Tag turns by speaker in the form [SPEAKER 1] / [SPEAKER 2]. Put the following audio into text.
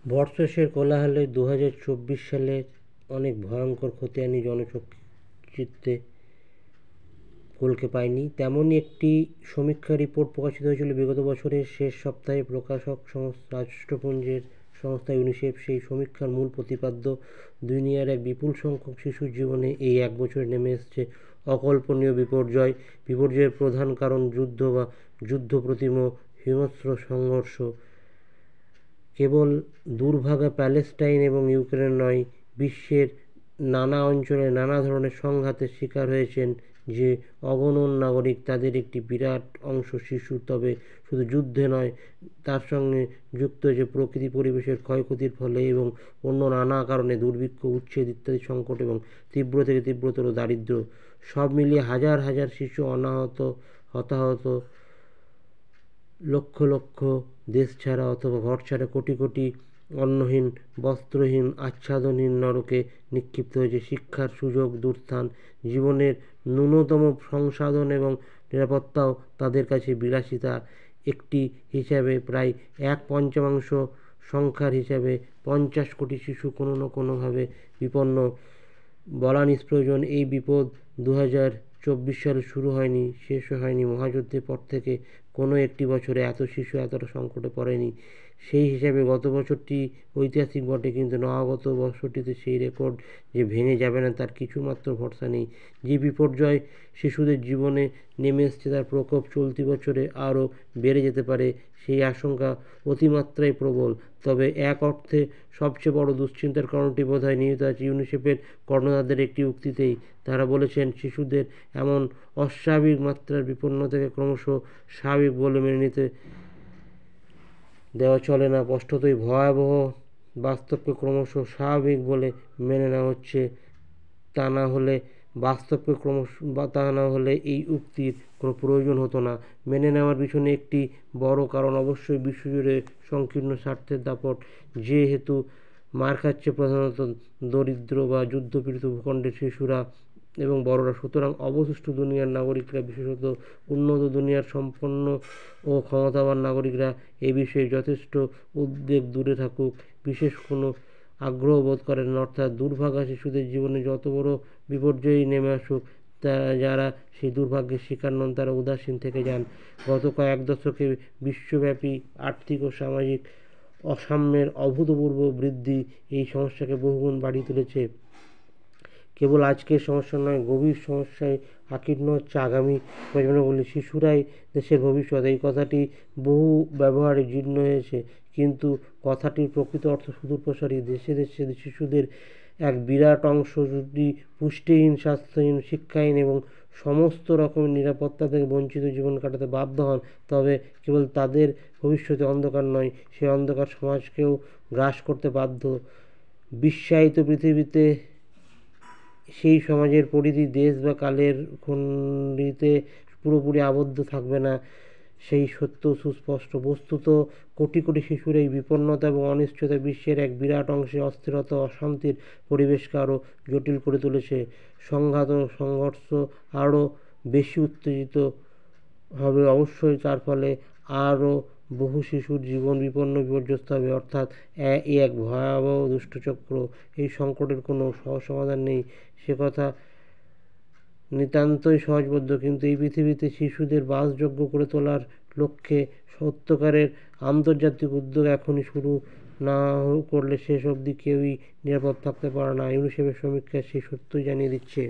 [SPEAKER 1] বর্ষশেষের কোলাহলে 2024 সালে অনেক ভয়ঙ্কর খতিয়ানি জনচিত্তে কলকে পায়নি। তেমনই একটি সমীক্ষা রিপোর্ট প্রকাশিত হয়েছিল বিগত বছরের শেষ সপ্তাহে। প্রকাশক রাষ্ট্রপুঞ্জের সংস্থা ইউনিসেফ সেই সমীক্ষার মূল প্রতিপাদ্য, দুনিয়ার এক বিপুল সংখ্যক শিশুর জীবনে এই এক বছরে নেমে এসেছে অকল্পনীয় বিপর্যয়। বিপর্যয়ের প্রধান কারণ যুদ্ধ বা যুদ্ধপ্রতিম হিংস্র সংঘর্ষ। কেবল দুর্ভাগা প্যালেস্টাইন এবং ইউক্রেন নয়, বিশ্বের নানা অঞ্চলে নানা ধরনের সংঘাতের শিকার হয়েছেন যে অগণন নাগরিক, তাদের একটি বিরাট অংশ শিশু। তবে শুধু যুদ্ধে নয়, তার সঙ্গে যুক্ত হয়েছে প্রকৃতি পরিবেশের ক্ষয়ক্ষতির ফলে এবং অন্য নানা কারণে দুর্ভিক্ষ, উচ্ছেদ ইত্যাদি সংকট এবং তীব্র থেকে তীব্রতর দারিদ্র্য। সব মিলিয়ে হাজার হাজার শিশু অনাহত, হতাহত, লক্ষ লক্ষ দেশ ছাড়া অথবা ঘর ছাড়া, কোটি কোটি অন্নহীন, বস্ত্রহীন, আচ্ছাদনহীন নরকে নিক্ষিপ্ত হয়েছে। শিক্ষার সুযোগ দূরস্থান, জীবনের ন্যূনতম সংসাধন এবং নিরাপত্তাও তাদের কাছে বিলাসিতা। একটি হিসাবে প্রায় 1/5 সংখ্যার হিসাবে 50 কোটি শিশু কোনো না কোনোভাবে বিপন্ন। বলা নিষ্প্রয়োজন, এই বিপদ 2024 সালে শুরু হয়নি, শেষও হয়নি। মহাযুদ্ধের পর থেকে কোনো একটি বছরে এত শিশু এতটা সংকটে পড়েনি। সেই হিসাবে গত বছরটি ঐতিহাসিক বটে, কিন্তু নবাগত বছরটিতে সেই রেকর্ড যে ভেঙে যাবে না তার কিছুমাত্র ভরসা নেই। যে বিপর্যয় শিশুদের জীবনে নেমে এসেছে তার প্রকোপ চলতি বছরে আরও বেড়ে যেতে পারে, সেই আশঙ্কা অতিমাত্রায় প্রবল। তবে এক অর্থে সবচেয়ে বড় দুশ্চিন্তার কারণটি বোধহয় নিহিত আছে ইউনিসেফের কর্ণধারদের একটি উক্তিতেই। তারা বলেছেন, শিশুদের এমন অস্বাভাবিক মাত্রার বিপন্নতাকে ক্রমশ স্বাভাবিক বলে মেনে নিতে দেওয়া চলে না। স্পষ্টতই ভয়াবহ বাস্তবকে ক্রমশ স্বাভাবিক বলে মেনে নেওয়া হচ্ছে। তা না হলে এই উক্তির কোনো প্রয়োজন হতো না। মেনে নেওয়ার পিছনে একটি বড় কারণ অবশ্যই বিশ্বজুড়ে সংকীর্ণ স্বার্থের দাপট। যেহেতু মার খাচ্ছে প্রধানত দরিদ্র বা যুদ্ধপীড়িত ভূখণ্ডের শিশুরা এবং বড়রা, সুতরাং অবশিষ্ট দুনিয়ার নাগরিকরা, বিশেষত উন্নত দুনিয়ার সম্পন্ন ও ক্ষমতাবান নাগরিকরা এ বিষয়ে যথেষ্ট উদ্বেগ দূরে থাকুক, বিশেষ কোনো আগ্রহ বোধ করেন না। অর্থাৎ দুর্ভাগা শিশুদের জীবনে যত বড় বিপর্যয়ই নেমে আসুক, যারা সেই দুর্ভাগ্যের শিকার নন তারা উদাসীন থেকে যান। গত কয়েক দশকে বিশ্বব্যাপী আর্থিক ও সামাজিক অসাম্যের অভূতপূর্ব বৃদ্ধি এই সমস্যাকে বহুগুণ বাড়িয়ে তুলেছে। কেবল আজকের সমস্যা নয়, গভীর সমস্যায় আকীর্ণ হচ্ছে আগামী প্রজন্মগুলি। শিশুরাই দেশের ভবিষ্যৎ, এই কথাটি বহু ব্যবহারে জীর্ণ হয়েছে, কিন্তু কথাটির প্রকৃত অর্থ সুদূরপ্রসারী। দেশে দেশে শিশুদের এক বিরাট অংশ যদি পুষ্টিহীন, স্বাস্থ্যহীন, শিক্ষাহীন এবং সমস্ত রকমের নিরাপত্তা থেকে বঞ্চিত জীবন কাটাতে বাধ্য হন, তবে কেবল তাদের ভবিষ্যতে অন্ধকার নয়, সেই অন্ধকার সমাজকেও গ্রাস করতে বাধ্য। বিশ্বায়িত পৃথিবীতে সেই সমাজের পরিধি দেশ বা কালের খণ্ডিতে পুরোপুরি আবদ্ধ থাকবে না, সেই সত্য সুস্পষ্ট। বস্তুত কোটি কোটি শিশুর এই বিপন্নতা এবং অনিশ্চয়তা বিশ্বের এক বিরাট অংশে অস্থিরতা, অশান্তির পরিবেশকে আরও জটিল করে তুলেছে। সংঘাত ও সংঘর্ষ আরও বেশি উত্তেজিত হবে অবশ্যই, তার ফলে আরও বহু শিশুর জীবন বিপন্ন, বিপর্যস্ত হবে। অর্থাৎ এক ভয়াবহ দুষ্টচক্র। এই সংকটের কোনো সহজ সমাধান নেই, সে কথা নিতান্তই সহজবোধ্য, কিন্তু এই পৃথিবীতে শিশুদের বাসযোগ্য করে তোলার লক্ষ্যে সত্যিকারের আন্তর্জাতিক উদ্যোগ এখনই শুরু না করলে শেষ অবধি কেউই নিরাপদ থাকতে পারে না। ইউনিসেফের সমীক্ষা সেই সত্যই জানিয়ে দিচ্ছে।